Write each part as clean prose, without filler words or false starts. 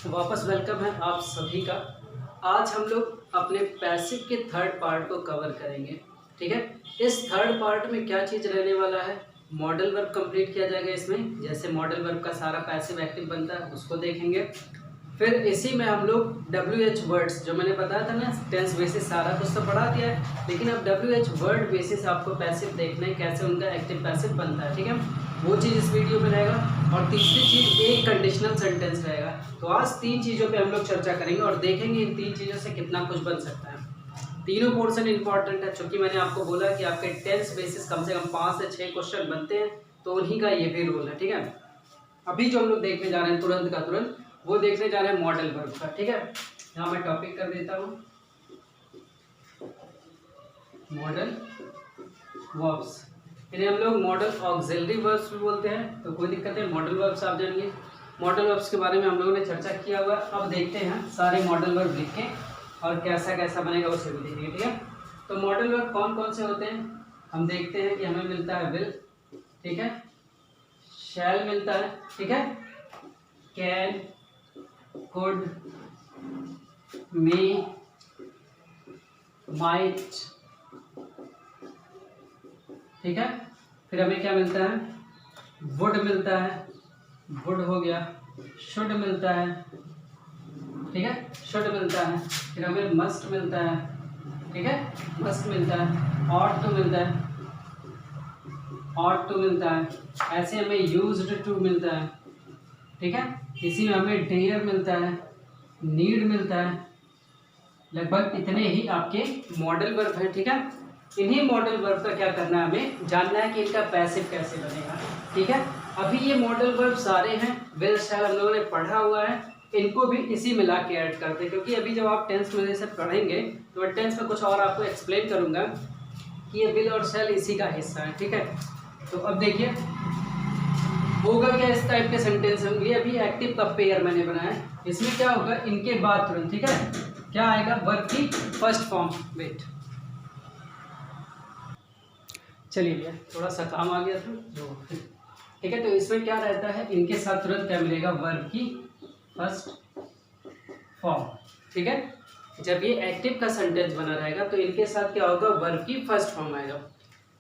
वापस वेलकम है आप सभी का। आज हम लोग अपने पैसिव के थर्ड पार्ट को कवर करेंगे। ठीक है, इस थर्ड पार्ट में क्या चीज़ रहने वाला है, मॉडल वर्ब कंप्लीट किया जाएगा। इसमें जैसे मॉडल वर्ब का सारा पैसिव एक्टिव बनता है उसको देखेंगे। फिर इसी में हम लोग WH वर्ड्स, जो मैंने बताया था ना, टेंस बेसिस सारा कुछ तो पढ़ा दिया है, लेकिन अब WH वर्ड बेसिस आपको पैसिव देखना है, कैसे उनका एक्टिव पैसिव बनता है। ठीक है, वो चीज़ इस वीडियो में रहेगा। और तीसरी चीज़ एक कंडीशनल सेंटेंस रहेगा। तो आज तीन चीज़ों पे हम लोग चर्चा करेंगे और देखेंगे इन तीन चीज़ों से कितना कुछ बन सकता है। तीनों पोर्शन इंपॉर्टेंट है, क्योंकि मैंने आपको बोला कि आपके टेंस बेसिस कम से कम 5 से 6 क्वेश्चन बनते हैं, तो उन्हीं का ये भी रोल है। ठीक है, अभी जो हम लोग देखने जा रहे हैं तुरंत का तुरंत, वो देखने जा रहे हैं मॉडल वर्ब का। ठीक है, यहाँ मैं टॉपिक कर देता हूँ मॉडल वर्ब्स। इन्हें हम लोग मॉडल ऑक्सिलरी वर्ब्स भी बोलते हैं, तो कोई दिक्कत है, मॉडल वर्ब्स आप जानिए। मॉडल वर्ब्स के बारे में हम लोगों ने चर्चा किया हुआ है। अब देखते हैं सारे मॉडल वर्ब लिख के और कैसा कैसा बनेगा उसे भी देखेंगे। ठीक है, तो मॉडल वर्ब कौन कौन से होते हैं हम देखते हैं कि हमें मिलता है विल, ठीक है, शैल मिलता है, ठीक है, कैन, कुड, मे, माइट, ठीक है। फिर हमें क्या मिलता है, वुड मिलता है, वुड हो गया, शुड मिलता है, ठीक है, शुड मिलता है। फिर हमें मस्ट मिलता है, ठीक है, मस्ट मिलता है, ऑट टू मिलता है, ऑट टू मिलता है। ऐसे हमें यूज्ड टू मिलता है, ठीक है। इसी में हमें डेयर मिलता है, नीड मिलता है। लगभग इतने ही आपके मॉडल वर्ब हैं। ठीक है, इन्हीं मॉडल वर्ब का क्या करना है, हमें जानना है कि इनका पैसिव कैसे बनेगा। ठीक है, अभी ये मॉडल वर्ब सारे हैं, विल शैल हम लोगों ने पढ़ा हुआ है, इनको भी इसी मिला के ऐड करते हैं, क्योंकि अभी जब आप टेंस में से पढ़ेंगे तो टेंस में कुछ और आपको एक्सप्लेन करूंगा कि ये विल और शैल इसी का हिस्सा है। ठीक है, तो अब देखिए होगा क्या, इस टाइप के सेंटेंस होंगे। अभी एक्टिव का पेयर मैंने बनाया है, इसमें क्या होगा, इनके बाद तुरंत, ठीक है, क्या आएगा, वर्ब की फर्स्ट फॉर्म। वेट, चलिए भैया थोड़ा सा काम आ गया था जो, ठीक है। तो इसमें क्या रहता है, इनके साथ तुरंत क्या मिलेगा, वर्ब की फर्स्ट फॉर्म। ठीक है, जब ये एक्टिव का सेंटेंस बना रहेगा तो इनके साथ क्या होगा, वर्ब की फर्स्ट फॉर्म आएगा।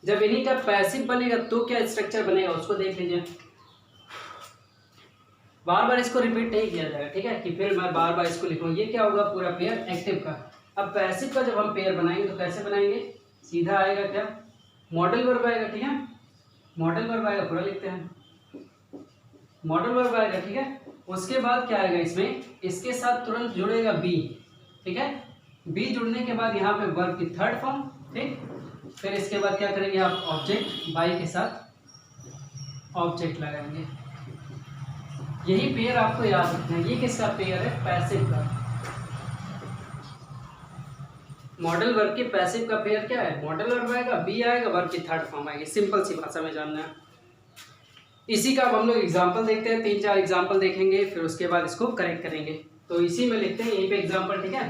जब इन्हीं का पैसिव बनेगा तो क्या स्ट्रक्चर बनेगा उसको देख लीजिए। बार बार इसको रिपीट नहीं किया जाएगा, ठीक है, कि फिर मैं बार बार इसको लिखूँ। ये क्या होगा, पूरा पेयर एक्टिव का। अब पैसिव का जब हम पेयर बनाएंगे तो कैसे बनाएंगे, सीधा आएगा क्या, मॉडल वर्ब आएगा। ठीक है, मॉडल वर्ब आएगा, पूरा लिखते हैं, मॉडल वर्ब आएगा। ठीक है, उसके बाद क्या आएगा, इसमें इसके साथ तुरंत जुड़ेगा बी। ठीक है, बी जुड़ने के बाद यहाँ पे वर्ब की थर्ड फॉर्म। ठीक, फिर इसके बाद क्या करेंगे आप, ऑब्जेक्ट, बाई के साथ ऑब्जेक्ट लगाएंगे। यही पेयर आपको याद रखना है। ये किसका पेयर है, पैसिव का। मॉडल वर्ब के पैसिव का पेयर क्या है, मॉडल वर्ब आएगा, बी आएगा, वर्ब की थर्ड फॉर्म आएगी। सिंपल सी भाषा में जानना है। इसी का अब हम लोग एग्जांपल देखते हैं, 3-4 एग्जांपल देखेंगे, फिर उसके बाद इसको करेक्ट करेंगे। तो इसी में लिखते हैं यहीं पे एग्जांपल। ठीक है,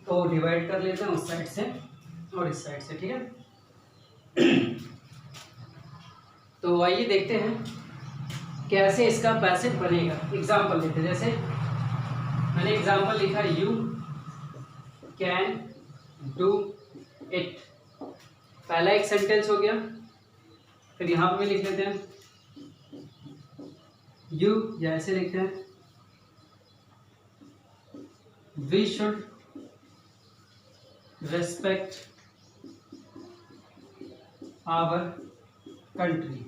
तो डिवाइड कर लेते हैं उस साइड से और इस साइड से। ठीक है, तो आइए देखते हैं कैसे इसका पैसिव बनेगा। एग्जाम्पल देते हैं, जैसे मैंने एग्जाम्पल लिखा, यू कैन डू इट। पहला एक सेंटेंस हो गया। फिर यहाँ पे लिख लेते हैं यू, या ऐसे लिखते हैं, we should respect our country.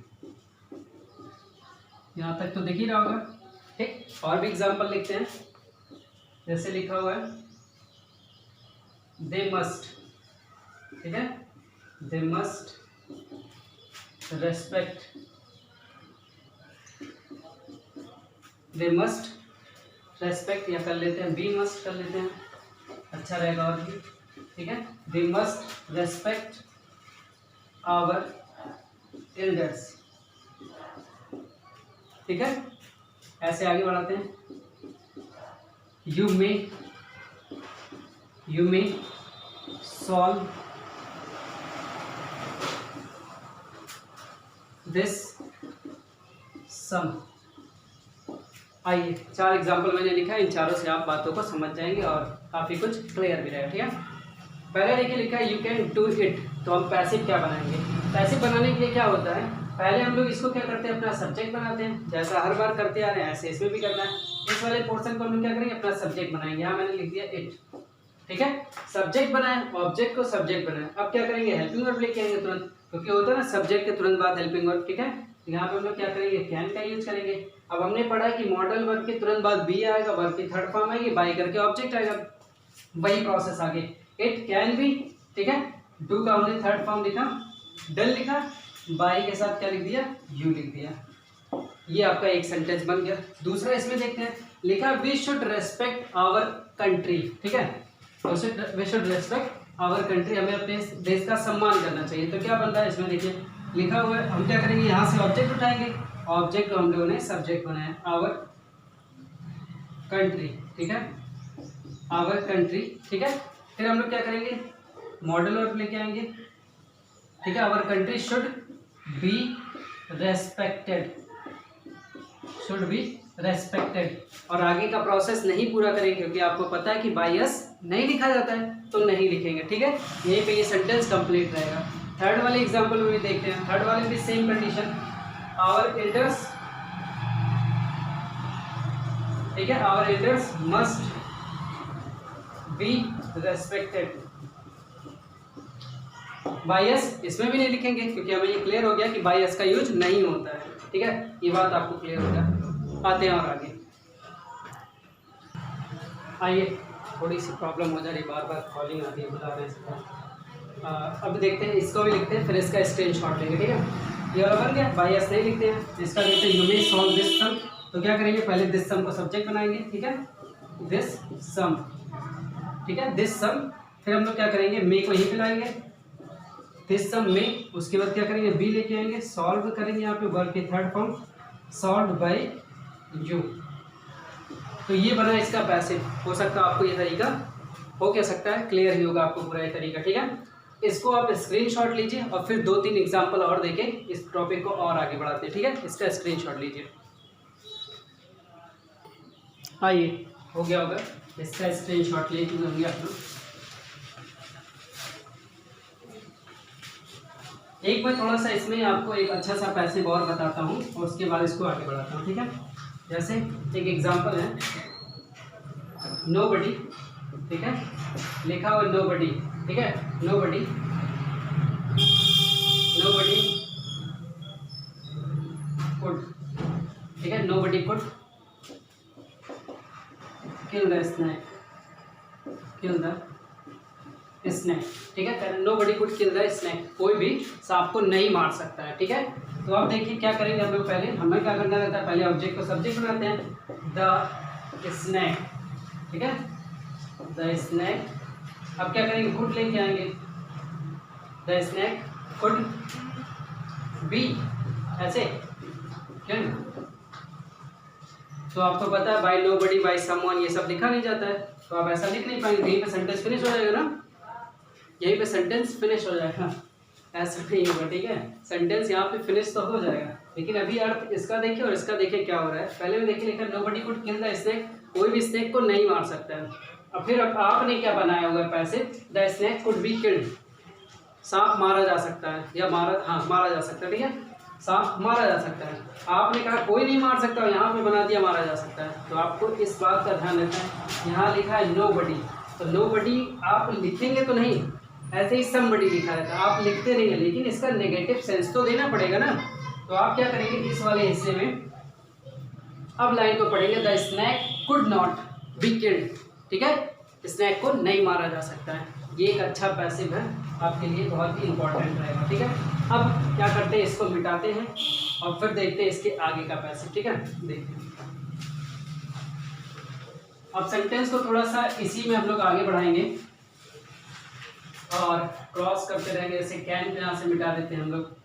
यहाँ तक तो दिख ही रहा होगा। ठीक, और भी एग्जाम्पल लिखते हैं, जैसे लिखा हुआ है दे मस्ट। ठीक है, they must respect, they must respect, या कर लेते हैं बी मस्ट कर लेते हैं, अच्छा रहेगा और भी। ठीक है, they must respect our elders. ठीक है, ऐसे आगे बढ़ाते हैं, you may solve this sum. आइए 4 एग्जाम्पल मैंने लिखा है, इन चारों से आप बातों को समझ जाएंगे और काफ़ी कुछ क्लियर भी रहेगा। ठीक है, पहले देखिए लिखा है यू कैन डू इट। तो हम पैसिव क्या बनाएंगे? पैसिव बनाने के लिए क्या होता है, पहले हम लोग इसको क्या करते हैं, अपना सब्जेक्ट बनाते हैं, जैसा हर बार करते आ रहे हैं ऐसे इसमें भी करना है। इस वाले पोर्शन को हम लोग क्या करेंगे, अपना सब्जेक्ट बनाएंगे। यहाँ मैंने लिख दिया इट। ठीक है, सब्जेक्ट बनाए, ऑब्जेक्ट को सब्जेक्ट बनाए। अब क्या करेंगे, हेल्पिंग वर्ब लेके आएंगे तुरंत, क्योंकि होता है ना सब्जेक्ट के तुरंत बाद हेल्पिंग वर्ब। ठीक है, यहाँ पे हम लोग क्या करेंगे, कैन का यूज करेंगे। अब हमने पढ़ा कि मॉडल वर्ब के तुरंत बाद बी आएगा, वर्ब की थर्ड फॉर्म आएगी, बाई करके ऑब्जेक्ट आएगा, वही प्रोसेस आगे। इट कैन बी, ठीक है, डू का हमने थर्ड फॉर्म लिखा, डन लिखा, बाई के साथ क्या लिख दिया, यू लिख दिया। ये आपका एक सेंटेंस बन गया। दूसरा इसमें देखते हैं, लिखा we should respect our country. ठीक है, we should respect our country, हमें अपने देश का सम्मान करना चाहिए। तो क्या बनता है इसमें, देखिए लिखा हुआ है, हम क्या करेंगे, यहाँ से ऑब्जेक्ट उठाएंगे, ऑब्जेक्ट हम लोगों ने सब्जेक्ट बनाया आवर कंट्री। ठीक है, आवर कंट्री। ठीक है, फिर हम लोग क्या करेंगे, मॉडल वर्ब लेके आएंगे। ठीक है, our country should be respected, should be respected. और आगे का प्रोसेस नहीं पूरा करेंगे, क्योंकि आपको पता है कि बाय अस नहीं लिखा जाता है, तो नहीं लिखेंगे। ठीक है, यहीं पे ये सेंटेंस कंप्लीट रहेगा। थर्ड वाले एग्जांपल में भी देखते हैं, थर्ड वाले भी सेम कंडीशन, आवर एल्डर्स, ठीक है, our elders must be respected. Bias इसमें भी नहीं लिखेंगे, क्योंकि हमें ये क्लियर हो गया कि बायस का यूज नहीं होता है। ठीक है, ये बात आपको क्लियर हो गया। आते हैं और आगे, आइए थोड़ी सी प्रॉब्लम हो जा रही, बार बार कॉलिंग आती है, बुला रहे हैं। अब देखते हैं, इसको भी लिखते हैं, फिर इसका स्क्रीनशॉट लेंगे। ठीक है, ये वाला बन गया, बायस नहीं लिखते हैं, इसका लिखते हैं यू मे सॉल्व दिस सम। तो क्या करेंगे, पहले दिस सम को सब्जेक्ट बनाएंगे। ठीक है, दिस सम, ठीक है, दिस सम। फिर हम लोग क्या करेंगे, मे को यहीं पे लाएंगे, दिस सम में, उसके बाद क्या करेंगे, बी लेके आएंगे, सॉल्व करेंगे, यहाँ पे वर्ब की third form solve by you. तो ये बना इसका पैसिव। हो सकता है आपको ये तरीका हो क्या सकता है, क्लियर ही होगा आपको पूरा ये तरीका। ठीक है, इसको आप स्क्रीनशॉट लीजिए और फिर 2-3 एग्जाम्पल और देके इस टॉपिक को और आगे बढ़ाते हैं। ठीक है, इसका स्क्रीनशॉट लीजिए। आइए, हो गया होगा, इसका स्क्रीनशॉट ले होंगे आप लोग। एक मैं थोड़ा सा इसमें आपको एक अच्छा सा पैसिव और बताता हूँ और उसके बाद इसको आगे बढ़ाता हूँ। ठीक है, जैसे एक एग्जांपल है, नोबडी। ठीक है, लिखा हुआ नोबडी। ठीक है, नोबडी, नोबडी कुड, ठीक है, nobody could kill the snake, kill the snake. ठीक है, nobody could kill the snake, कोई भी सांप को नहीं मार सकता है। ठीक है, तो अब देखिए क्या करेंगे हम लोग, पहले हमें क्या करना रहता है, पहले ऑब्जेक्ट को सब्जेक्ट बनाते हैं, द स्नैक। ठीक है, द स्नैक। अब क्या करेंगे, कुड लेके आएंगे, द स्नैक कुड बी, ऐसे क्या। तो आपको पता है बाय नोबडी, बाय समवन, ये सब लिखा नहीं जाता है, तो आप ऐसा लिख नहीं पाएंगे, यहीं पे सेंटेंस फिनिश हो जाएगा ना, यहीं पे सेंटेंस फिनिश हो जाएगा, ऐसा नहीं होगा। ठीक है, सेंटेंस यहाँ पे फिनिश तो हो जाएगा, लेकिन अभी अर्थ इसका देखिए और इसका देखिए क्या हो रहा है। पहले में देखिए लिखा nobody could kill the snake, कोई भी स्नैक को नहीं मार सकता है। अब फिर आपने क्या बनाया होगा passive, the snake could be killed, सांप मारा जा सकता है, या मारा जा सकता है। ठीक है, सांप मारा जा सकता है, आपने कहा कोई नहीं मार सकता, यहाँ पे बना दिया मारा जा सकता है। तो आपको इस बात का ध्यान रखना है, यहाँ लिखा है नोबडी, तो नोबडी आप लिखेंगे तो नहीं, ऐसे ही समबडी लिखा रहता है, आप लिखते नहीं है, लेकिन इसका नेगेटिव सेंस तो देना पड़ेगा ना। तो आप क्या करेंगे, इस वाले हिस्से में अब लाइन को पढ़ेंगे, the snake could not be killed. ठीक है, स्नैक को नहीं मारा जा सकता है। ये एक अच्छा पैसिव है, आपके लिए बहुत ही इंपॉर्टेंट रहेगा। ठीक है, अब क्या करते हैं, इसको मिटाते हैं और फिर देखते हैं इसके आगे का पैसिव। ठीक है, देखते हैं। अब सेंटेंस को थोड़ा सा इसी में हम लोग आगे बढ़ाएंगे और क्रॉस करते रहेंगे, जैसे कैन पे यहाँ से मिटा देते हैं हम लोग,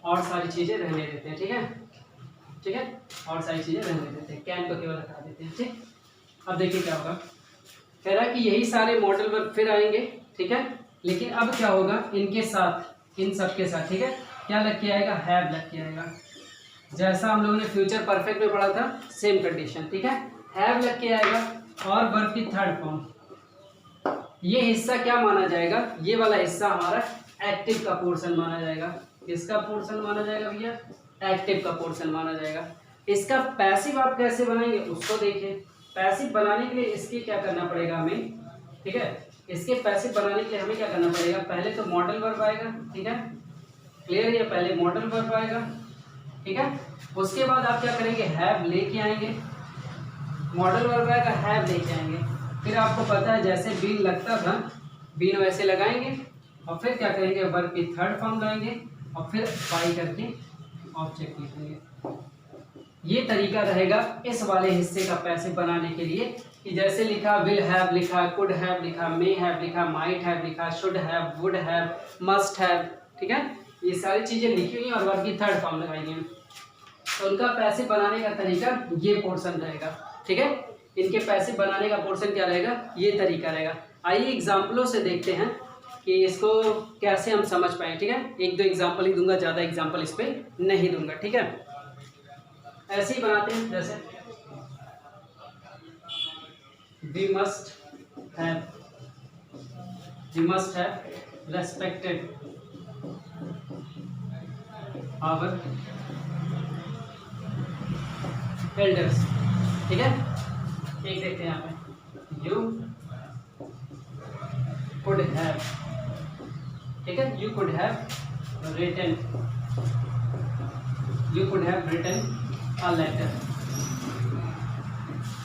और सारी चीज़ें रहने देते हैं। ठीक है, ठीक है, और सारी चीज़ें रहने देते हैं, कैन को केवल हटा देते हैं। ठीक, अब देखिए क्या होगा, कह रहा है कि यही सारे मॉडल वर्ब फिर आएंगे। ठीक है, लेकिन अब क्या होगा, इनके साथ, इन सब के साथ, ठीक है, क्या लग के आएगा, हैव लग के आएगा। जैसा हम लोगों ने फ्यूचर परफेक्ट में पढ़ा था सेम कंडीशन, ठीक है। हैव लग के आएगा और वर्ब की थर्ड फॉर्म। ये हिस्सा क्या माना जाएगा, ये वाला हिस्सा हमारा एक्टिव का पोर्शन माना जाएगा। किसका पोर्शन माना जाएगा भैया, एक्टिव का पोर्शन माना जाएगा। इसका पैसिव आप कैसे बनाएंगे उसको देखिए। पैसिव बनाने के लिए इसके क्या करना पड़ेगा हमें, ठीक है। इसके पैसिव बनाने के लिए हमें क्या करना पड़ेगा, पहले तो मॉडल वर्ब आएगा, ठीक है, क्लियर है। पहले मॉडल वर्ब आएगा, ठीक है। उसके बाद आप क्या करेंगे, हैव लेके आएंगे, मॉडल वर्ब आएगा, हैव लेके आएंगे। फिर आपको पता है जैसे बीन लगता था, बीन वैसे लगाएंगे और फिर क्या करेंगे, वर्ब की थर्ड फॉर्म लाएंगे और फिर बाई करके ऑब्जेक्ट लिखेंगे। ये तरीका रहेगा इस वाले हिस्से का पैसिव बनाने के लिए कि जैसे लिखा विल हैव लिखा, कुड हैव लिखा, मे हैव लिखा, माइट हैव लिखा, should have, would have, must have, ठीक है। ये सारी चीजें लिखी हुई हैं और वर्ब की थर्ड फॉर्म लगाएंगे। तो उनका पैसिव बनाने का तरीका ये पोर्शन रहेगा, ठीक है। इनके पैसिव बनाने का पोर्शन क्या रहेगा, ये तरीका रहेगा। आइए एग्जाम्पलों से देखते हैं कि इसको कैसे हम समझ पाएँ, ठीक है। एक दो एग्जाम्पल ही दूंगा, ज़्यादा एग्जाम्पल इस पर नहीं दूंगा, ठीक है। ऐसे ही बनाते हैं, जैसे we must have respected our elders, ठीक है। एक देखते हैं यहाँ पे you could have, ठीक है, you could have written a letter।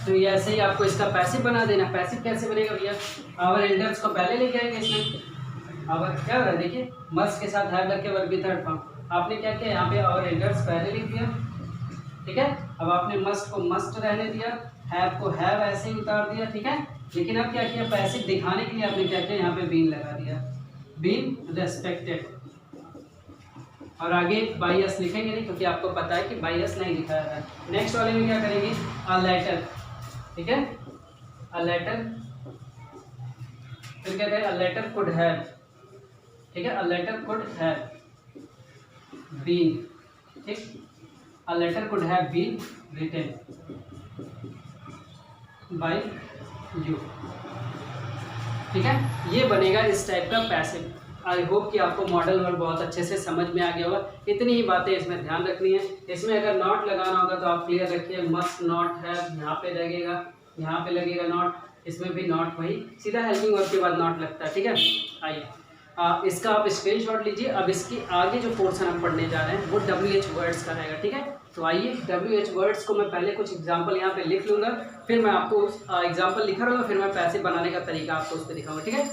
तो ये ऐसे ही आपको इसका पैसिव बना देना। पैसिव कैसे बनेगा भैया, आवर एल्डर्स को पहले लेके आएंगे इसमें। आवर क्या हो रहा है देखिए, मस्ट के साथ हैव लग के वर्ब की थर्ड फॉर्म। आपने क्या किया, यहाँ पे आवर एल्डर्स पहले लिख दिया, ठीक है। अब आपने मस्ट को मस्ट रहने दिया, हैव को हैव ऐसे ही उतार दिया, ठीक है। लेकिन अब क्या किया, पैसिव दिखाने के लिए आपने क्या किया, यहाँ पे बीन लगा दिया, बीन रेस्पेक्टेड। और आगे बाई एस लिखेंगे नहीं क्योंकि आपको पता है कि बाई एस नहीं लिखा है। नेक्स्ट वाले में क्या करेंगे, अ लेटर, ठीक है, अ लेटर। फिर कहते हैं अ लेटर कुड हैव, ठीक है, a letter could have been, ठीक, a letter could have been written by you, ठीक है। ये बनेगा इस टाइप का पैसिव। आई होप कि आपको मॉडल वर्ब बहुत अच्छे से समझ में आ गया होगा। इतनी ही बातें इसमें ध्यान रखनी है। इसमें अगर नॉट लगाना होगा तो आप क्लियर रखिए, मस्ट नॉट हैव यहाँ पे लगेगा, यहाँ पे लगेगा नॉट, इसमें भी नॉट, वही सीधा हेल्पिंग वर्ब के बाद नॉट लगता है, ठीक है। आइए इसका आप स्क्रीनशॉट लीजिए। अब इसकी आगे जो पोर्शन हम पढ़ने जा रहे हैं वो WH वर्ड्स का रहेगा, ठीक है। तो आइए WH वर्ड्स को मैं पहले कुछ एग्जाम्पल यहाँ पे लिख लूँगा, फिर मैं आपको एग्जाम्पल लिखा रहूँगा, फिर मैं पैसिव बनाने का तरीका आपको उस पर दिखाऊंगा, ठीक है।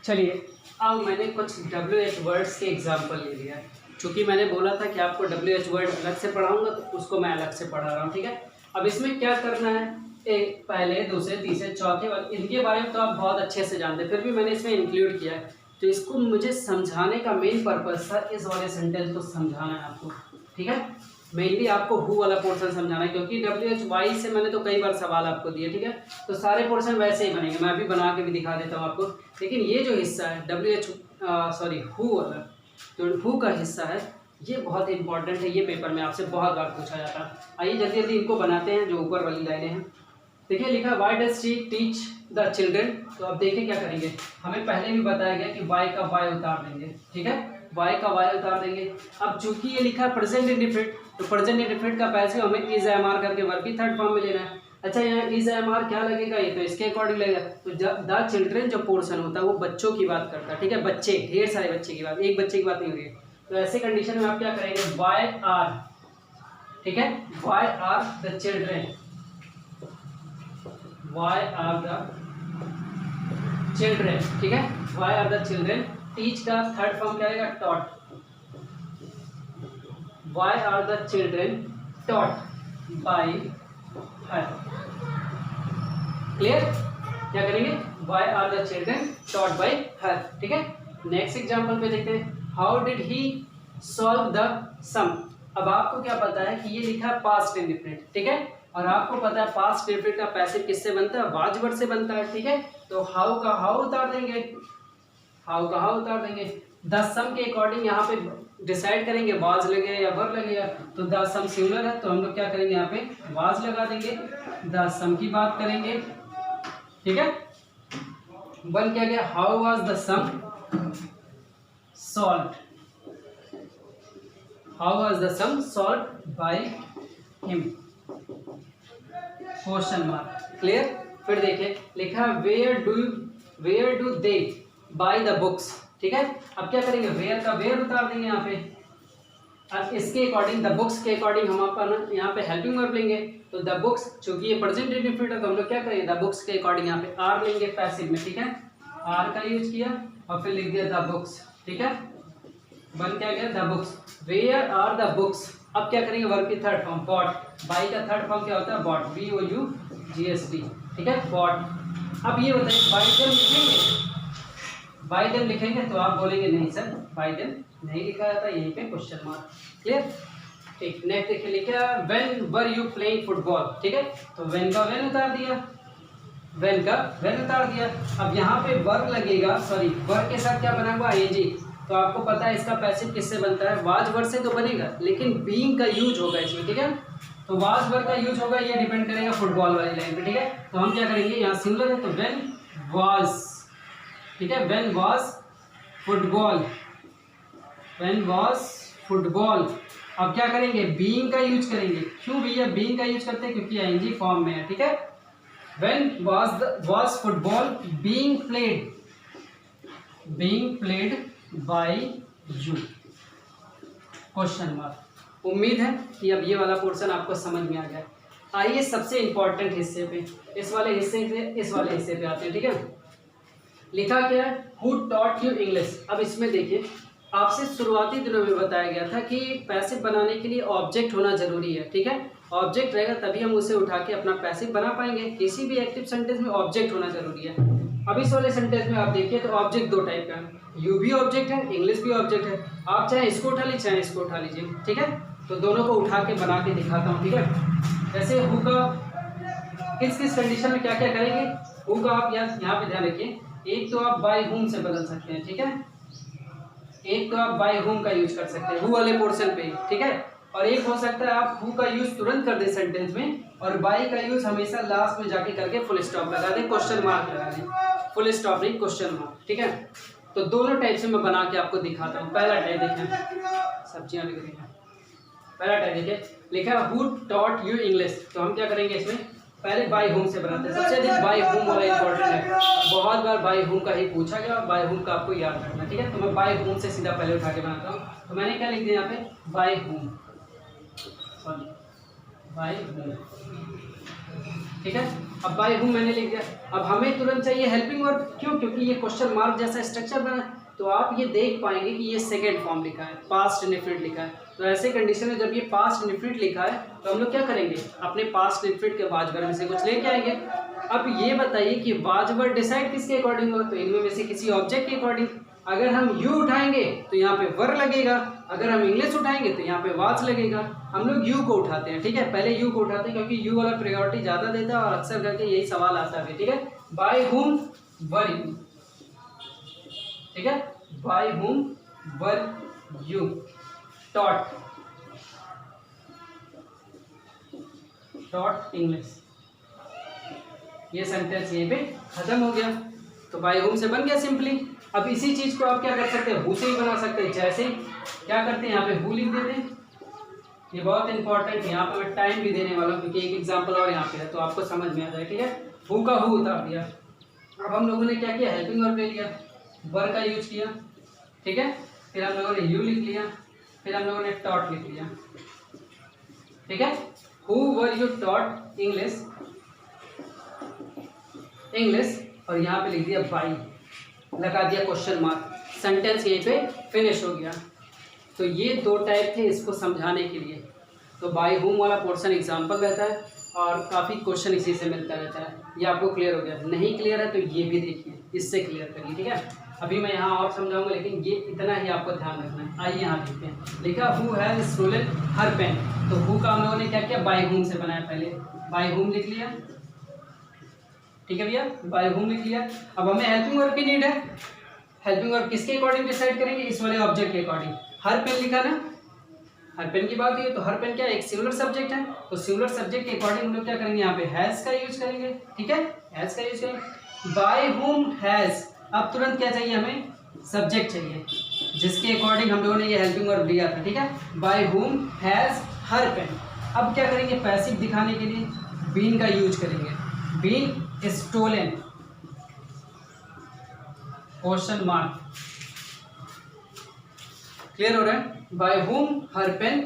चलिए अब मैंने कुछ WH वर्ड्स के एग्जाम्पल ले लिया। चूँकि मैंने बोला था कि आपको WH वर्ड अलग से पढ़ाऊँगा तो उसको मैं अलग से पढ़ा रहा हूँ, ठीक है। अब इसमें क्या करना है, एक पहले दूसरे तीसरे चौथे वाले, इनके बारे में तो आप बहुत अच्छे से जानते हैं, फिर भी मैंने इसमें इंक्लूड किया है। तो इसको मुझे समझाने का मेन पर्पज था इस वाले सेंटेंस को समझाना है आपको, ठीक है। मेनली आपको हु वाला पोर्शन समझाना है क्योंकि WH से मैंने तो कई बार सवाल आपको दिए, ठीक है। तो सारे पोर्शन वैसे ही बनेंगे, मैं अभी बना के भी दिखा देता हूँ आपको। लेकिन ये जो हिस्सा है हु वाला, तो हु का हिस्सा है, ये बहुत इंपॉर्टेंट है। ये पेपर में आपसे बहुत बार पूछा जाता है। आइए जल्दी जल्दी इनको बनाते हैं, जो ऊपर वाली लाइनें हैं। देखिए लिखा why does she teach the children. तो अब देखिए क्या करेंगे, हमें पहले भी बताया गया कि वाई का वाई उतार देंगे, ठीक है, वाई का वाई उतार देंगे। अब चूंकि ये लिखा है प्रेजेंट इंडिफिनिट, तो प्रेजेंट इंडिफिनिट का पैसिव हमें इज एम आर करके वर्ब की थर्ड फॉर्म में लेना है। अच्छा यहाँ इज एम आर क्या लगेगा, ये तो इसके अकॉर्डिंग लगेगा। तो द चिल्ड्रेन जो पोर्शन होता है वो बच्चों की बात करता है, ठीक है, बच्चे, ढेर सारे बच्चे की बात, एक बच्चे की बात नहीं हो रही है। तो ऐसे कंडीशन में आप क्या करेंगे, वाई आर, ठीक है, why are the children, why are the children, ठीक है, why are the children. Teach का थर्ड फॉर्म क्या रहेगा, taught, why are the children taught by her, clear. क्या करेंगे, why are the children taught by her, ठीक है। Next example पे देखते हैं, how did he solve the sum. अब आपको क्या पता है कि ये लिखा है पास्ट इंडिफिनिट, ठीक है, और आपको पता है पास्ट इंडिफिनिट का पैसिव किससे बनता है, वाज वर्ड से बनता है, ठीक है। तो हाउ का हाउ उतार देंगे, हाउ का हाउ उतार देंगे। द सम के अकॉर्डिंग यहाँ पे डिसाइड करेंगे वाज लगेगा या वर लगेगा। तो द सम सिंगुलर है तो हम लोग क्या करेंगे, यहाँ पे वाज लगा देंगे। द सम की बात करेंगे, ठीक है। वन क्या गया, how was the sum solved, how was the sum solved by him, question mark. Clear. फिर देखिए लिखा where do they buy the books, ठीक है। अब क्या करेंगे, वेयर का वेयर उतार देंगे यहाँ पे। अब इसके अकॉर्डिंग द बुक्स के अकॉर्डिंग हम अपना यहाँ पे हेल्पिंग वर्ब लेंगे। तो द बुक्स, चूंकि ये प्रेजेंट इंडेफिनिट है तो हम लोग क्या करेंगे, द बुक्स के अकॉर्डिंग यहाँ पे आर लेंगे पैसिव में, ठीक है। आर का यूज किया और फिर लिख दिया द बुक्स, ठीक है। बन क्या गया, the books. Where are the books. अब क्या करेंगे, वर्ब की थर्ड फॉर्म बॉट। बाई का थर्ड फॉर्म क्या होता है, बॉट, BOUGST, ठीक है, बॉट। अब ये बताइए बाई देम लिखेंगे, बाई देम लिखेंगे तो आप बोलेंगे नहीं सर बाई देम नहीं लिखा जाता, यहीं पे क्वेश्चन मार्क। क्लियर। ठीक, नेक्स्ट देखिए लिखा when were you playing football, ठीक है। तो व्हेन का व्हेन उतार दिया, व्हेन का व्हेन उतार दिया। अब यहाँ पे वर्ब लगेगा, सॉरी वर्ब के साथ क्या बना हुआ, ING। तो आपको पता है इसका पैसिव किससे बनता है, वाज वर्ब से तो बनेगा, लेकिन बीइंग का यूज होगा इसमें, ठीक है। तो वाज वर्ब का यूज होगा, ये डिपेंड करेगा फुटबॉल वाली लाइन पे, ठीक है। तो हम क्या करेंगे, यहाँ सिंगुलर है तो व्हेन वाज, ठीक है, when was football, when was football. अब क्या करेंगे, बीइंग का यूज करेंगे। क्यों भैया बीइंग का यूज करते हैं, क्योंकि ING फॉर्म में है, ठीक है। When was football being played by you, question mark. उम्मीद है कि अब ये वाला पोर्शन आपको समझ में आ गया। आइए सबसे इंपॉर्टेंट हिस्से पे, इस वाले हिस्से से इस वाले हिस्से पे आते हैं, ठीक है। लिखा क्या है, हु टॉट यू इंग्लिश। अब इसमें देखिए आपसे शुरुआती दिनों में बताया गया था कि पैसिव बनाने के लिए ऑब्जेक्ट होना जरूरी है, ठीक है। ऑब्जेक्ट रहेगा तभी हम उसे उठा के अपना पैसिव बना पाएंगे। किसी भी एक्टिव सेंटेंस में ऑब्जेक्ट होना जरूरी है। अब इस वाले सेंटेंस में आप देखिए तो ऑब्जेक्ट दो टाइप का है, यू भी ऑब्जेक्ट है, इंग्लिश भी ऑब्जेक्ट है। आप चाहे इसको उठा लीजिए चाहे इसको उठा लीजिए, ठीक है। तो दोनों को उठा के बना के दिखाता हूँ, ठीक है। जैसे हु का किस किस कंडीशन में क्या क्या करेंगे, हु का आप यहाँ पे ध्यान रखिए। एक तो आप बाय हुम से बदल सकते हैं, ठीक है। एक तो आप बाय हुम का यूज कर सकते हैं हु वाले पोर्शन पे, ठीक है। और एक हो सकता है आप हु का यूज तुरंत कर दे सेंटेंस में, और बाय का यूज हमेशा लास्ट में जाके करके फुल स्टॉप लगा दें, क्वेश्चन मार्क लगा दें, फुल स्टॉप नहीं क्वेश्चन मार्क, ठीक है। तो दोनों टाइप से मैं बना के आपको दिखाता हूँ। पहला टाइप देखें, सब्जियां लिख रही हैं। पहला टाइप देखिए लिखा है हु टॉट यू इंग्लिश। तो हम क्या करेंगे इसमें, पहले बाय होम से बनाते हैं। सबसे अधिक बाय होम वाला इंपॉर्टेंट है, बहुत बार बाय होम का ही पूछा गया और बाय होम का आपको याद रखना, ठीक है। तो मैं बाय होम से सीधा पहले उठा के बनाता हूँ। तो मैंने क्या लिख दिया यहाँ पे, by whom, sorry by whom, ठीक है। अब बाय होम मैंने लिख दिया। अब हमें तुरंत चाहिए हेल्पिंग वर्ब, क्यों, क्योंकि ये क्वेश्चन मार्क जैसा स्ट्रक्चर बना। तो आप ये देख पाएंगे कि ये सेकेंड फॉर्म लिखा है, पास्ट इंडेफिनिट लिखा है। तो ऐसे कंडीशन में जब ये पास्ट इंडेफिनिट लिखा है तो हम लोग क्या करेंगे, अपने पास्ट इंडेफिनिट के वाज वर्ब में से कुछ लेके आएंगे। अब ये बताइए कि वाज वर्ब डिसाइड किसके अकॉर्डिंग होगा, तो इनमें में से किसी ऑब्जेक्ट के अकॉर्डिंग। अगर हम यू उठाएंगे तो यहाँ पे वर लगेगा, अगर हम इंग्लिश उठाएंगे तो यहाँ पे वाज लगेगा। हम लोग यू को उठाते हैं, ठीक है, पहले यू को उठाते हैं क्योंकि यू वाला प्रायोरिटी ज़्यादा देता है और अक्सर करके यही सवाल आता है, ठीक है। बाय हुम वर यू, ठीक है, बाय हुम वर यू टॉट इंग्लिश। ये सेंटेंस यहीं पे खत्म हो गया। तो बाय होम से बन गया सिंपली। अब इसी चीज को आप क्या कर सकते हैं, हु से ही बना सकते हैं। जैसे क्या करते हैं, यहाँ पे हु लिख देते हैं। ये बहुत इंपॉर्टेंट है, यहाँ पे मैं टाइम भी देने वाला हूँ क्योंकि एक एग्जांपल और यहाँ पे है तो आपको समझ में आ जाए, ठीक है। हु का हु उतार दिया। अब हम लोगों ने क्या किया, हेल्पिंग वर्ब ले लिया, वर का यूज किया, ठीक है। फिर हम लोगों ने यू लिख लिया, फिर हम लोगों ने टॉट लिख लिया, ठीक है। Who were you taught English, और यहाँ पे लिख दिया बाई, लगा दिया क्वेश्चन मार्क, सेंटेंस यहीं पे फिनिश हो गया। तो ये दो टाइप थे इसको समझाने के लिए। तो बाई होम वाला पोर्शन एग्जाम्पल रहता है और काफ़ी क्वेश्चन इसी से मिलता रहता है। ये आपको क्लियर हो गया, नहीं क्लियर है तो ये भी देखिए, इससे क्लियर करिए, ठीक है। अभी मैं यहाँ और समझाऊंगा लेकिन ये इतना ही आपको ध्यान रखना है। आइए यहाँ देखते हैं, लिखा who has stolen her pen. तो हु का हम लोगों ने क्या किया, बाय होम से बनाया, पहले बाय होम लिख लिया, ठीक है भैया, बाय होम लिख लिया। अब हमें हेल्पिंग वर्ब की नीड है, हेल्पिंग वर्ब किसके अकॉर्डिंग डिसाइड करेंगे, इस वाले ऑब्जेक्ट के अकॉर्डिंग। हर पेन लिखा ना, हर पेन की बात हुई तो हर पेन क्या एक सिंगुलर सब्जेक्ट है, तो सिंगुलर सब्जेक्ट के अकॉर्डिंग हम लोग क्या करेंगे, यहाँ पे हैज का यूज करेंगे, ठीक है, हैज का यूज करेंगे। बाय हुम हैज, अब तुरंत क्या चाहिए हमें, सब्जेक्ट चाहिए, जिसके अकॉर्डिंग हम लोगों ने ये हेल्पिंग वर्ब लिया था, ठीक है। By whom has her pen. अब क्या करेंगे, पैसिव दिखाने के लिए बीन का यूज करेंगे, been stolen question mark, clear हो रहा है। By whom her pen,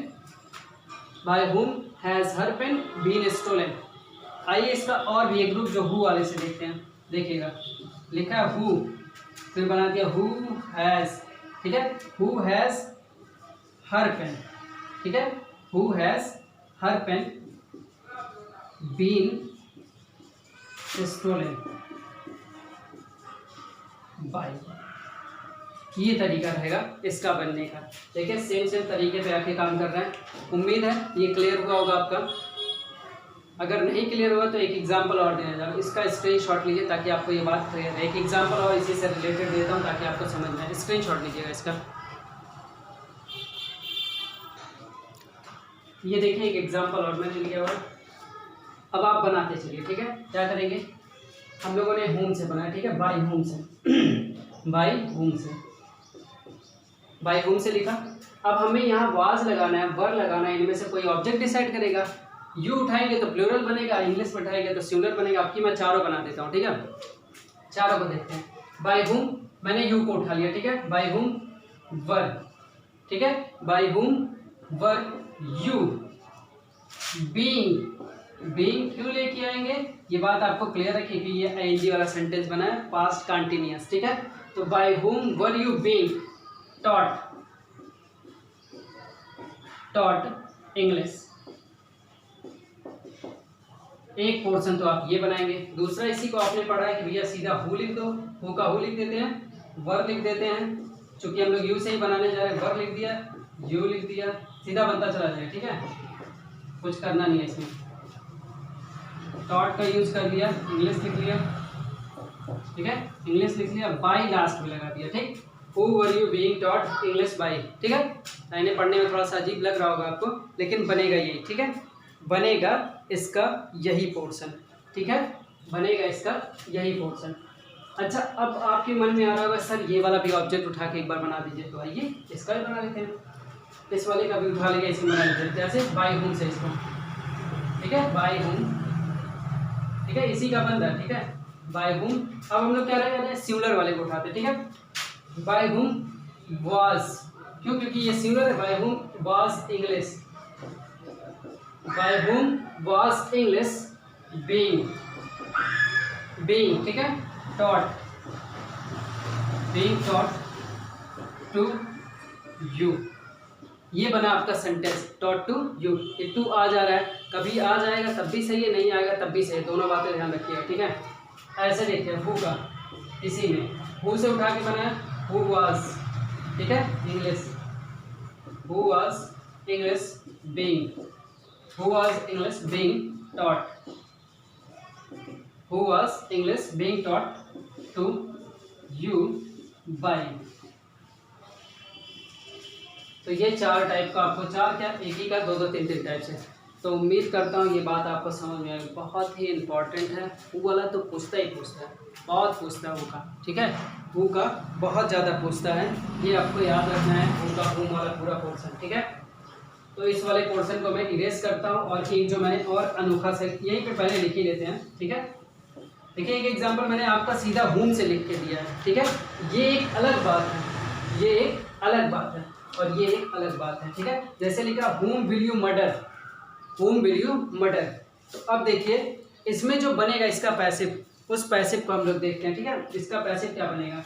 by whom has her pen been stolen. आइए इसका और भी एक ग्रुप जो हु वाले से देखते हैं, देखिएगा लिखा है हु, फिर बना दिया हु हैज, ठीक है, हु हैज हर पेन, ठीक है, who has her pen been stolen by. ये तरीका रहेगा इसका बनने का। देखिए सेम तरीके पे आके काम कर रहा है। उम्मीद है ये क्लियर हुआ होगा आपका। अगर नहीं क्लियर हुआ तो एक एग्जांपल और देना चाहूँ, इसका स्क्रीनशॉट लीजिए ताकि आपको ये बात क्लियर है। एक एग्जांपल और इसी से रिलेटेड देता हूँ ताकि आपको समझ में आए। स्क्रीनशॉट लीजिएगा इसका। ये देखिए एक एग्जांपल और मैंने लिया हुआ। अब आप बनाते चलिए, ठीक है। क्या करेंगे, हम लोगों ने होम से बनाया, ठीक है, बाय होम से बाय होम से, बाय होम से लिखा। अब हमें यहाँ वाज लगाना है, वर लगाना है, इनमें से कोई ऑब्जेक्ट डिसाइड करेगा। यू उठाएंगे तो प्लूरल बनेगा, इंग्लिश में उठाएंगे तो सिंगुलर बनेगा। आपकी मैं चारों बना देता हूँ, ठीक है, चारों को देखते हैं। बाय होम मैंने यू को उठा लिया, ठीक है, बाय होम वर, ठीक है, by whom were you. Being, being क्यों लेके आएंगे, ये बात आपको क्लियर है क्योंकि ये आईएनजी वाला सेंटेंस बना है, पास्ट कंटिन्यूअस, ठीक है। तो by whom were you being taught, taught English. एक पोर्शन तो आप ये बनाएंगे। दूसरा इसी को आपने पढ़ा है कि भैया सीधा हु लिख दो, हु का हु लिख देते हैं, वर लिख देते हैं। चूंकि हम लोग यू से ही बनाने जा रहे हैं, वर लिख दिया, यू लिख दिया, सीधा बनता चला जाएगा, ठीक है, कुछ करना नहीं है इसमें। टॉट का यूज कर दिया, इंग्लिश लिख लिया, ठीक है, इंग्लिश लिख लिया, बाय लास्ट में लगा दिया, ठीक। Who were you being taught English by, ठीक है। लाइनें पढ़ने में थोड़ा सा अजीब लग रहा होगा आपको, लेकिन बनेगा यही, ठीक है, बनेगा इसका यही पोर्शन, ठीक है, बनेगा इसका यही पोर्शन। अच्छा, अब आपके मन में आ रहा होगा सर ये वाला भी ऑब्जेक्ट उठा के एक बार बना दीजिए। तो आइए इसका भी बना लेते हैं, इस वाले का भी उठा लेंगे, इसे बना लेते हैं। जैसे बाय होम से इसको, ठीक है, बाय होम, ठीक है, इसी का बंदा, ठीक है, बाय होम। अब हम लोग क्या रहेगा, सिंगुलर वाले को उठाते, ठीक है। बाय होम वाज, क्यों, क्योंकि ये सिंगुलर है। By whom was English, by whom was English being, being, ठीक है, taught, being taught to you. ये बना आपका सेंटेंस, टॉट टू यू। ये टू आ जा रहा है, कभी आ जाएगा तब भी सही है, नहीं आएगा तब भी सही है, दोनों बातें ध्यान रखिएगा, ठीक है। ऐसे देखिए हु का, इसी में हु से उठा के बनाया, हु वाज, ठीक है, English, who was English being, who was English being taught, who was English being taught to you by. तो ये चार टाइप का आपको, चार क्या, एक ही का दो दो तीन तीन टाइप से। तो उम्मीद करता हूँ ये बात आपको समझ में आएगी, बहुत ही इम्पॉर्टेंट है। हु वाला तो पूछता ही पूछता है, बहुत पूछता है हु का, ठीक है, हु का बहुत ज़्यादा पूछता है, ये आपको याद रखना है, हु का हु वाला पूरा पोर्शन, ठीक है। तो इस वाले पोर्शन को मैं इरेज करता हूँ और एक जो मैंने और अनोखा से यहीं पे पहले लिख ही लेते हैं, ठीक है। देखिए एक एग्जांपल मैंने आपका सीधा होम से लिख के दिया है, ठीक है। ये एक अलग बात है, ये एक अलग बात है और ये एक अलग बात है, ठीक है। जैसे लिखा home will you murder, home will you murder. तो अब देखिए इसमें जो बनेगा इसका पैसिव, उस पैसिव को हम लोग देखते हैं, ठीक है। इसका पैसिव क्या बनेगा,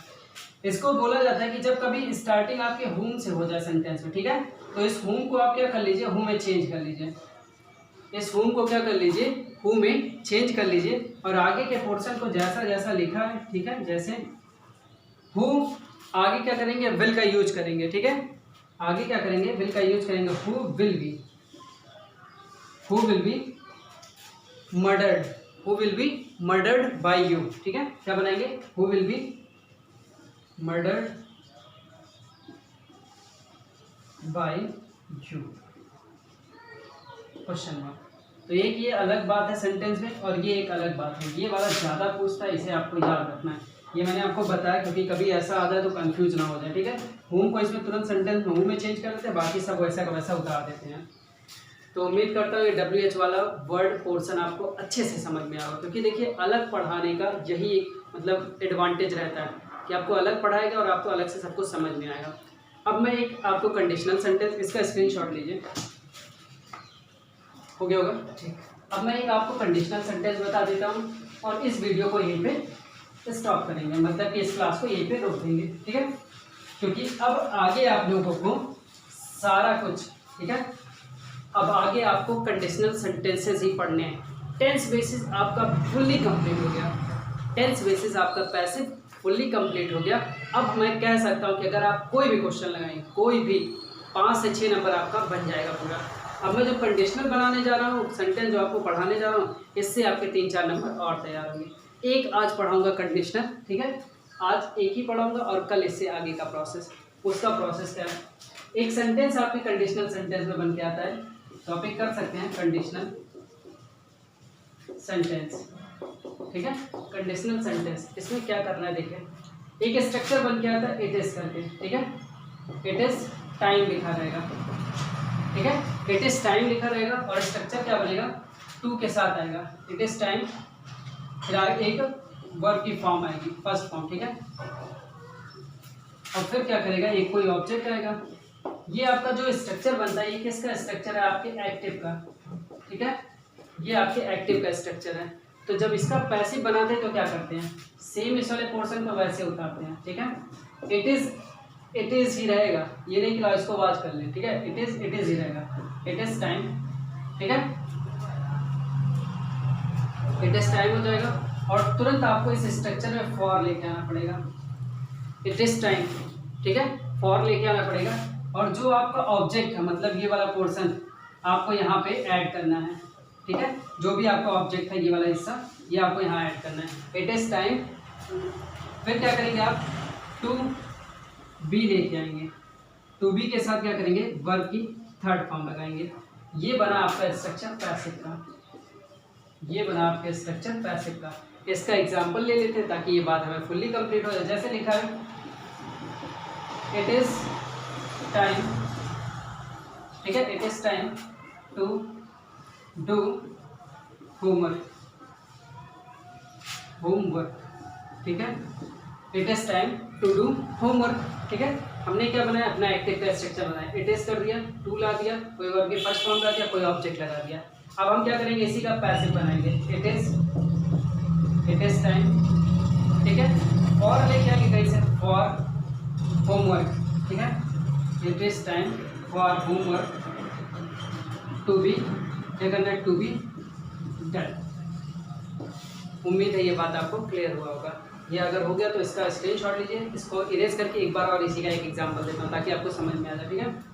इसको बोला जाता है कि जब कभी स्टार्टिंग आपके होम से हो जाए सेंटेंस में, ठीक है, तो इस होम को आप क्या कर लीजिए, हु में चेंज कर लीजिए। इस होम को क्या कर लीजिए, हु में चेंज कर लीजिए और आगे के पोर्शन को जैसा जैसा लिखा है, ठीक है, जैसे हु, आगे क्या करेंगे, विल का यूज करेंगे, ठीक है, आगे क्या करेंगे, विल का यूज करेंगे। Who will be, who will be murdered, who will be murdered by you, ठीक है। क्या बनाएंगे, who will be murdered by you question mark. तो एक ये अलग बात है सेंटेंस में और ये एक अलग बात है, ये वाला ज़्यादा पूछता है, इसे आपको याद रखना है। ये मैंने आपको बताया क्योंकि कभी ऐसा आता है तो कंफ्यूज ना हो जाए, ठीक है। हूम को इसमें तुरंत सेंटेंस में हूम में चेंज कर देते हैं, बाकी सब वैसा का वैसा उतार देते हैं। तो उम्मीद करता हूँ ये WH वाला वर्ड पोर्शन आपको अच्छे से समझ में आएगा, क्योंकि देखिए अलग पढ़ाने का यही एक मतलब एडवांटेज रहता है कि आपको अलग पढ़ाएगा और आपको अलग से सब कुछ समझ में आएगा। अब मैं एक आपको कंडीशनल सेंटेंस, इसका स्क्रीनशॉट लीजिए, हो गया होगा, ठीक। अब मैं एक आपको कंडीशनल सेंटेंस बता देता हूँ और इस वीडियो को यहीं पे स्टॉप करेंगे, मतलब कि इस क्लास को यहीं पे रोक देंगे, ठीक है। क्योंकि अब आगे आप लोगों को सारा कुछ, ठीक है, अब आगे आपको कंडीशनल सेंटेंसेस ही पढ़ने हैं। टेंस बेसिस आपका फुल्ली कंप्लीट हो गया, टेंस बेसिस आपका पैसिव फुल्ली कंप्लीट हो गया। अब मैं कह सकता हूँ कि अगर आप कोई भी क्वेश्चन लगाएंगे, कोई भी 5 से 6 नंबर आपका बन जाएगा पूरा। अब मैं जो कंडीशनल बनाने जा रहा हूँ, सेंटेंस जो आपको पढ़ाने जा रहा हूँ, इससे आपके 3-4 नंबर और तैयार होंगे। एक आज पढ़ाऊँगा कंडीशनल, ठीक है, आज एक ही पढ़ाऊँगा और कल इससे आगे का प्रोसेस। उसका प्रोसेस क्या है, एक सेंटेंस आपके कंडीशनल सेंटेंस में बन के आता है, तो आप एक कर सकते हैं कंडीशनल सेंटेंस, ठीक है। कंडीशनल सेंटेंस, इसमें क्या करना है देखिए, एक स्ट्रक्चर बन के आता है इट इज करके, ठीक है। इट इज टाइम लिखा रहेगा, ठीक है, इट इज टाइम लिखा रहेगा और स्ट्रक्चर क्या बनेगा, टू के साथ आएगा, इट इज टाइम, फिर एक वर्ब की फॉर्म आएगी, फर्स्ट फॉर्म, ठीक है। और फिर क्या करेगा, एक कोई ऑब्जेक्ट आएगा। ये आपका जो स्ट्रक्चर बनता है, ये किसका स्ट्रक्चर है, आपके एक्टिव का, ठीक है, ये आपके एक्टिव का स्ट्रक्चर है। तो जब इसका पैसिव बनाते हैं तो क्या करते हैं, सेम इस वाले पोर्शन को वैसे उतारते हैं, ठीक है। इट इज ही रहेगा, ये नहीं कि इसको वाच कर लें, ठीक है, इट इज ही रहेगा, इट इज टाइम, ठीक है, इट इज टाइम हो जाएगा। और तुरंत आपको इस स्ट्रक्चर में फॉर लेके आना पड़ेगा, इट इज टाइम, ठीक है, फॉर लेके आना पड़ेगा। और जो आपका ऑब्जेक्ट है, मतलब ये वाला पोर्शन आपको यहाँ पे ऐड करना है, ठीक है, जो भी आपका ऑब्जेक्ट है ये वाला हिस्सा, ये आपको यहाँ ऐड करना है, इट इज टाइम। फिर क्या करेंगे आप, टू बी लेके आएंगे, टू बी के साथ क्या करेंगे, वर्ब की थर्ड फॉर्म लगाएंगे। ये बना आपका स्ट्रक्चर पैसिव का, ये बना आपका स्ट्रक्चर पैसिव का। इसका एग्जांपल ले लेते हैं ताकि ये बात हमें फुल्ली कंप्लीट हो जाए। जैसे लिखा है, इट इज टाइम, ठीक है, it is time to do homework, ठीक है, it is time to do homework, ठीक है। हमने क्या बनाया, अपना एक्टिव का स्ट्रक्चर बनाया, इट इज कर दिया, टू ला दिया, कोई वर्ब की फर्स्ट फॉर्म ला दिया, कोई ऑब्जेक्ट लगा दिया। अब हम क्या करेंगे, इसी का पैसिव बनाएंगे, इट इज टाइम, ठीक है, फॉर लेके आएंगे कहीं से, फॉर होमवर्क, ठीक है, it is time for homework to be, क्या करना है, टू बी डन। उम्मीद है ये बात आपको क्लियर हुआ होगा। ये अगर हो गया तो इसका स्क्रीनशॉट लीजिए, इसको इरेज करके एक बार और इसी का एक एग्जांपल देता हूँ ताकि आपको समझ में आ जाए, ठीक है।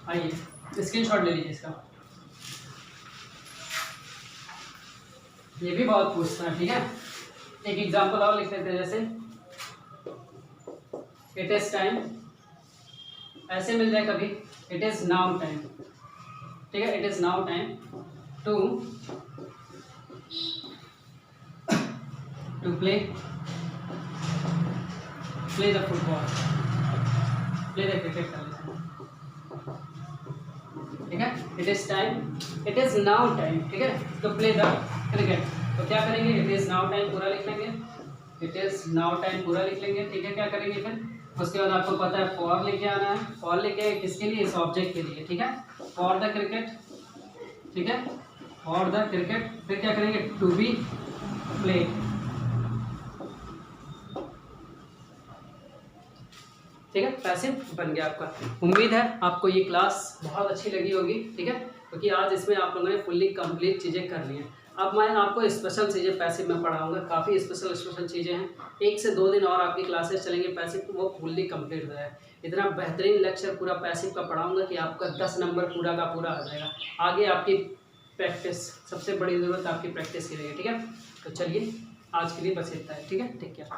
आइए स्क्रीनशॉट ले लीजिए इसका, ये भी बहुत पूछता है, ठीक है। एक एग्जांपल और लिख लेते हैं, जैसे इट इज टाइम, ऐसे मिल जाए कभी, इट इज नाउ टाइम, ठीक है, it is now time to play the football, play the cricket कर लेते हैं, ठीक है। It is time, it is now time, ठीक है, तो प्ले द क्रिकेट। तो क्या करेंगे, इट इज नाउ टाइम पूरा लिख लेंगे, इट इज नाउ टाइम पूरा लिख लेंगे, ठीक है। क्या करेंगे फिर, उसके बाद आपको पता है फॉर लेके आना है, फॉर लेके किसके लिए, इस ऑब्जेक्ट के लिए, ठीक है, फॉर द क्रिकेट, ठीक है, फॉर द क्रिकेट। फिर क्या करेंगे, टू बी प्ले, ठीक है, पैसिव बन गया आपका। उम्मीद है आपको ये क्लास बहुत अच्छी लगी होगी, ठीक है, क्योंकि आज इसमें आप लोगों ने फुल्ली कंप्लीट चीज़ें कर ली हैं। अब मैं आपको स्पेशल चीज़ें पैसिव में पढ़ाऊंगा, काफ़ी स्पेशल चीज़ें हैं। 1 से 2 दिन और आपकी क्लासेस चलेंगे पैसिव, तो वो फुल्ली कंप्लीट हो जाए। इतना बेहतरीन लेक्चर पूरा पैसिव का पढ़ाऊंगा कि आपका 10 नंबर पूरा का पूरा आ जाएगा। आगे आपकी प्रैक्टिस, सबसे बड़ी ज़रूरत आपकी प्रैक्टिस की रहेगी, ठीक है। तो चलिए आज के लिए बस इतना है, ठीक है, टेक केयर।